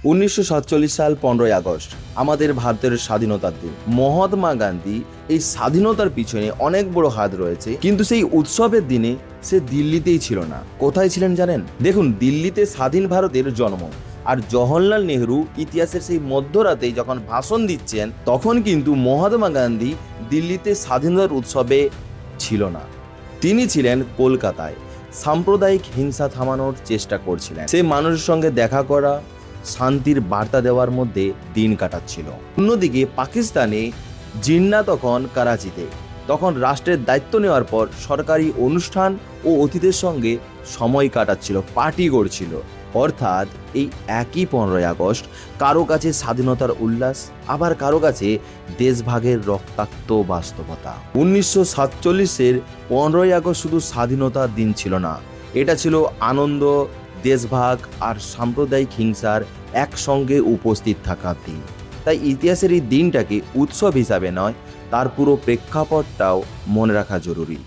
1947 সাল 15ই আগস্ট আমাদের ভারতের স্বাধীনতার দিন। মহাত্মা গান্ধী এই স্বাধীনতার পিছনে অনেক বড় হাত রয়েছে, কিন্তু সেই উৎসবের দিনে সে দিল্লিতেই ছিল না। কোথায় ছিলেন জানেন? দেখুন, দিল্লিতে স্বাধীন ভারতের জন্ম, আর জওহরলাল নেহরু ইতিহাসের সেই মধ্যরাতে যখন ভাষণ দিচ্ছেন, তখন কিন্তু মহাত্মা গান্ধী দিল্লিতে স্বাধীনতার উৎসবে ছিল না। তিনি ছিলেন কলকাতায়, সাম্প্রদায়িক হিংসা থামানোর চেষ্টা করছিলেন। সেই মানুষের সঙ্গে দেখা করা, শান্তির বার্তা দেওয়ার মধ্যে দিন কাটাচ্ছিল। অন্যদিকে পাকিস্তানে জিন্না তখন করাচিতে, তখন রাষ্ট্রের দায়িত্ব নেওয়ার পর সরকারি অনুষ্ঠান ও অতিথিদের সঙ্গে সময় কাটাচ্ছিল, পার্টি করছিল। অর্থাৎ এই একই 15ই আগস্ট কারো কাছে স্বাধীনতার উল্লাস, আবার কারো কাছে দেশভাগের রক্তাক্ত বাস্তবতা। 1947-এর 15ই আগস্ট শুধু স্বাধীনতার দিন ছিল না, এটা ছিল আনন্দ, দেশভাগ আর সাম্প্রদায়িক হিংসার একসঙ্গে উপস্থিত থাকার দিন। তাই ইতিহাসের এই দিনটাকে উৎসব হিসাবে নয়, তার পুরো প্রেক্ষাপটটাও মনে রাখা জরুরি।